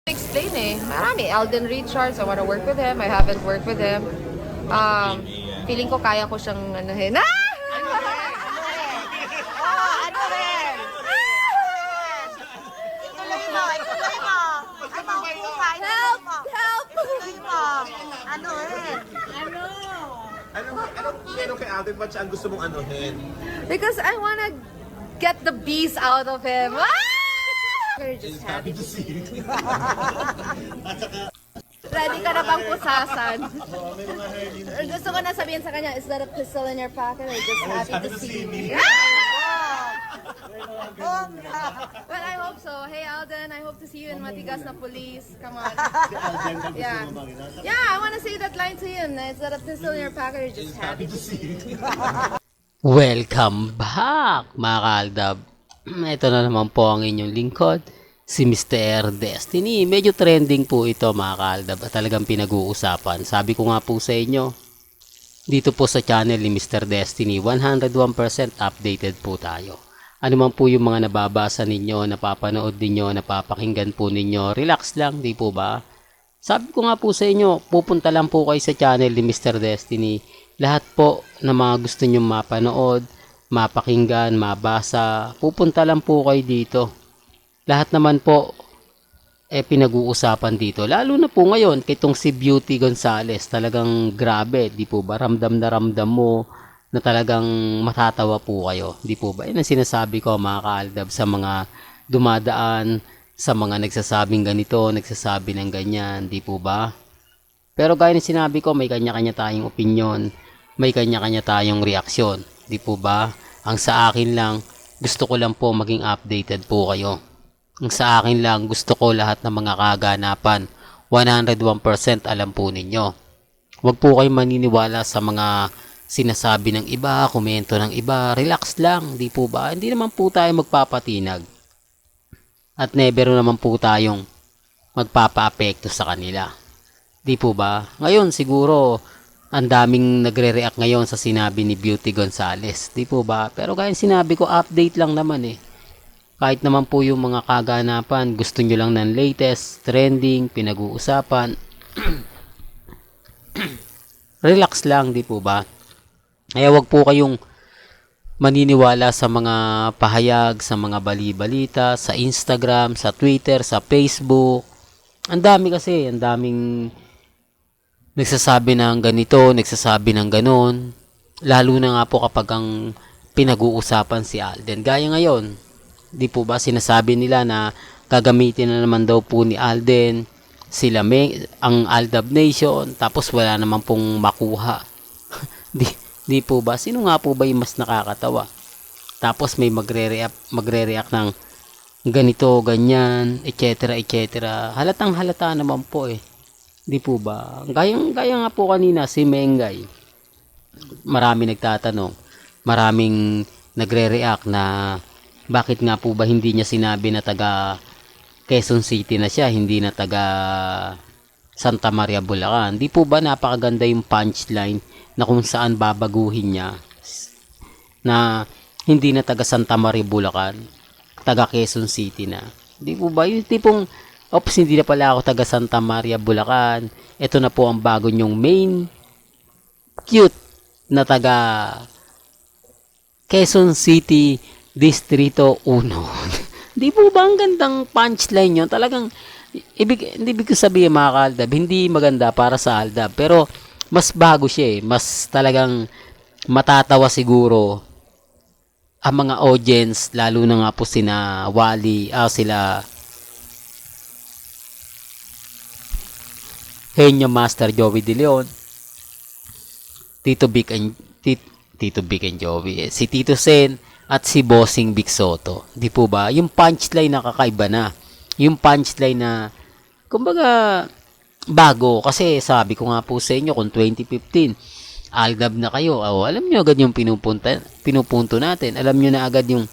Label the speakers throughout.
Speaker 1: Explain marami. Alden Richards, I wanna work with him. I haven't worked with him. Feeling ko kaya ko siyang anuhin. Ah!
Speaker 2: Ano rin? Ituloy mo, ituloy mo. Ay, mahusay.
Speaker 1: Help! Help!
Speaker 2: Ituloy mo. Ano rin?
Speaker 3: Anong meron kay Alden? Ba't siya ang gusto mong anuhin?
Speaker 1: Because I wanna get the beast out of him. Ah! We're just happy to see you. Ready ka na bang pusasan? Gusto ko na sabihin sa kanya, is that a pistol in your pocket or just happy to see me? Well, I hope so. Hey Alden, I hope to see you in Matigas na Police. Come on. Yeah. Yeah, I want to say that line to him. Is that a pistol in your pocket or just happy to see you?
Speaker 4: Welcome back mga kaaldab. Ito na naman po ang inyong lingkod, si Mr. Destiny. Medyo trending po ito mga kaaldab at talagang pinag-uusapan. Sabi ko nga po sa inyo, dito po sa channel ni Mr. Destiny, 101% updated po tayo. Ano man po yung mga nababasa ninyo, napapanood ninyo, napapakinggan po ninyo, relax lang, di po ba? Sabi ko nga po sa inyo, pupunta lang po kayo sa channel ni Mr. Destiny. Lahat po na mga gusto nyo mapanood, mapakinggan, mabasa, pupunta lang po kayo dito. Lahat naman po pinag-uusapan dito. Lalo na po ngayon, kitong si Beauty Gonzales, talagang grabe, di po ba? Ramdam na ramdam mo na talagang matatawa po kayo. Di po ba? Yan ang sinasabi ko mga kaaldab sa mga dumadaan, sa mga nagsasabing ganito, nagsasabi ng ganyan, di po ba? Pero gaya ng sinabi ko, may kanya-kanya tayong opinion, may kanya-kanya tayong reaksyon. Di po ba? Ang sa akin lang, gusto ko lang po maging updated po kayo. Ang sa akin lang, gusto ko lahat ng mga kaganapan. 101% alam po ninyo. Huwag po kayo maniniwala sa mga sinasabi ng iba, komento ng iba. Relax lang, di po ba? Hindi naman po tayo magpapatinag. At never naman po tayong magpapa-apekto sa kanila. Di po ba? Ngayon siguro, ang daming nagre-react ngayon sa sinabi ni Beauty Gonzales. Di po ba? Pero kaya sinabi ko, update lang naman eh. Kahit naman po yung mga kaganapan, gusto nyo lang ng latest, trending, pinag-uusapan. Relax lang, di po ba? Kaya wag po kayong maniniwala sa mga pahayag, sa mga bali-balita, sa Instagram, sa Twitter, sa Facebook. Ang dami kasi, ang daming nagsasabi ng ganito, nagsasabi ng ganon. Lalo na nga po kapag ang pinag-uusapan si Alden. Gaya ngayon, di po ba sinasabi nila na gagamitin na naman daw po ni Alden sila ang Aldab Nation, tapos wala naman pong makuha. di po ba? Sino nga po ba yung mas nakakatawa? Tapos may magre-react ng ganito, ganyan, etc. etc. Halatang halata naman po eh. Di po ba? Gaya nga po kanina si Mengay. Marami nagtatanong, maraming nagre-react na bakit nga po ba hindi niya sinabi na taga Quezon City na siya, hindi na taga Santa Maria, Bulacan. Di po ba napakaganda yung punchline na kung saan babaguhin niya na hindi na taga Santa Maria, Bulacan, taga Quezon City na. Di po ba yung tipong ops, hindi na pala ako taga Santa Maria, Bulacan. Ito na po ang bago nyong main cute na taga Quezon City, Distrito 1. Di po ba ang gandang punchline yun? Talagang, hindi ko sabihin mga kaaldab, hindi maganda para sa Aldab. Pero, mas bago siya eh. Mas talagang matatawa siguro ang mga audience, lalo na nga po sina Wally, sila Henyo Master Joey De Leon, Tito Vic and Joey, si Tito Sen, at si Bossing Vic Soto. Di po ba? Yung punchline na kakaiba na. Yung punchline na, kumbaga, bago. Kasi sabi ko nga po sa inyo, kung 2015, Aldab na kayo. Alam nyo agad yung pinupunto natin. Alam nyo na agad yung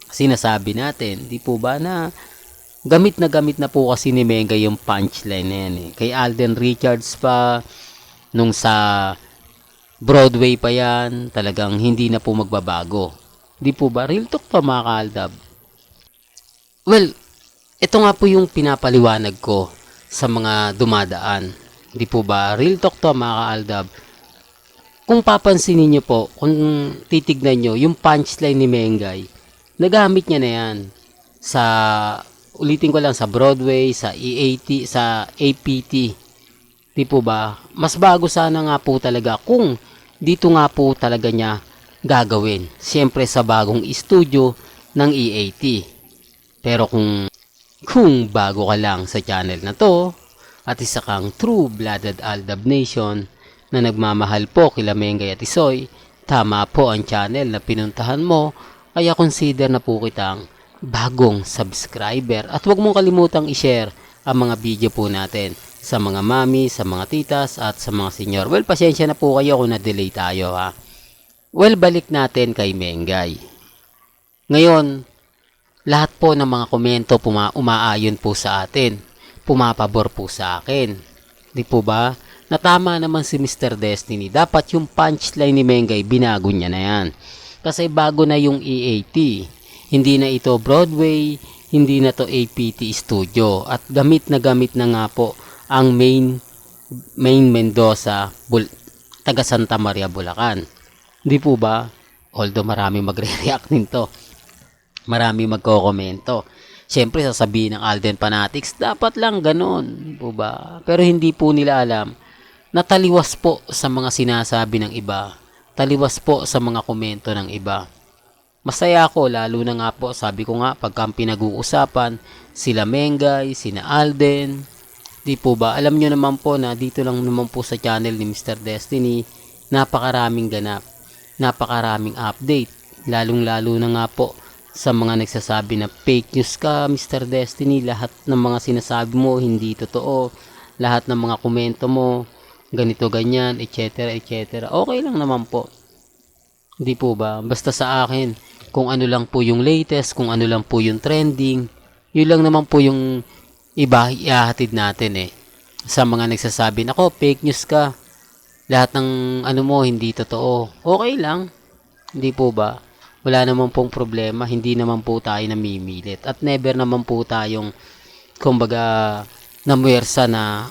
Speaker 4: sinasabi natin. Di po ba na gamit na po kasi ni Mega yung punchline na yan eh. Kay Alden Richards pa, nung sa Broadway pa yan, talagang hindi na po magbabago. Di po ba? Real talk pa mga kaaldab. Well, ito nga po yung pinapaliwanag ko sa mga dumadaan. Di po ba? Real talk to mga kaaldab. Kung papansinin nyo po, kung titignan nyo, yung punchline ni Mengay, nagamit niya na yan sa, ulitin ko lang, sa Broadway, sa EAT, sa APT. Di po ba? Mas bago sana nga po talaga kung dito nga po talaga niya gagawin. Siyempre sa bagong studio ng EAT. Pero kung bago ka lang sa channel na to, at isa kang true-blooded Aldab Nation, na nagmamahal po kila Mengay at Isoy, tama po ang channel na pinuntahan mo, kaya consider na po kitang bagong subscriber. At huwag mong kalimutang i-share ang mga video po natin sa mga mami, sa mga titas, at sa mga senior. Well, pasensya na po kayo kung na-delay tayo ha. Well, balik natin kay Mengay. Ngayon, lahat po ng mga komento umaayon po sa atin. Pumapabor po sa akin. Di po ba? Natama naman si Mr. Destiny. Dapat yung punchline ni Mengay, binago niya na yan. Kasi bago na yung EAT. Hindi na ito Broadway, hindi na to APT Studio. At gamit na nga po ang main Mendoza, taga Santa Maria, Bulacan. Hindi po ba? Although marami magre-react nito. Marami magko-komento. Siyempre sasabihin ng Alden Fanatics, dapat lang ganon. Po ba? Pero hindi po nila alam na taliwas po sa mga sinasabi ng iba. Taliwas po sa mga komento ng iba. Masaya ako, lalo na nga po, sabi ko nga, pagka pinag-uusapan, sila Mengay, sina Alden, di po ba? Alam nyo naman po na dito lang naman po sa channel ni Mr. Destiny, napakaraming ganap, napakaraming update, lalong-lalo na nga po sa mga nagsasabi na fake news ka, Mr. Destiny, lahat ng mga sinasabi mo hindi totoo, lahat ng mga komento mo ganito ganyan, etc. etc. Okay lang naman po. Hindi po ba? Basta sa akin, kung ano lang po yung latest, kung ano lang po yung trending, yun lang naman po yung iba ihahatid natin eh. Sa mga nagsasabi, nako, fake news ka, lahat ng ano mo hindi totoo. Okay lang. Hindi po ba? Wala naman pong problema, hindi naman po tayo namimilit. At never naman po tayong, kumbaga, namuwersa na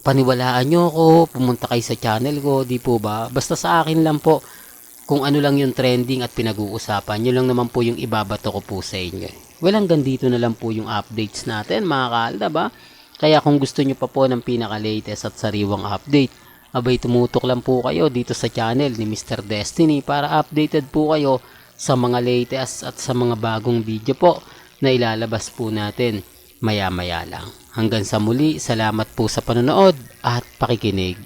Speaker 4: paniwalaan nyo ako, pumunta kayo sa channel ko, di po ba? Basta sa akin lang po, kung ano lang yung trending at pinag-uusapan, yun lang naman po yung ibabato ko po sa inyo. Well, hanggang dito na lang po yung updates natin, mga kaalda ba? Kaya kung gusto nyo pa po ng pinaka-latest at sariwang update, abay tumutok lang po kayo dito sa channel ni Mr. Destiny para updated po kayo sa mga latest at sa mga bagong video po na ilalabas po natin maya-maya lang. Hanggang sa muli, salamat po sa panonood at pakikinig.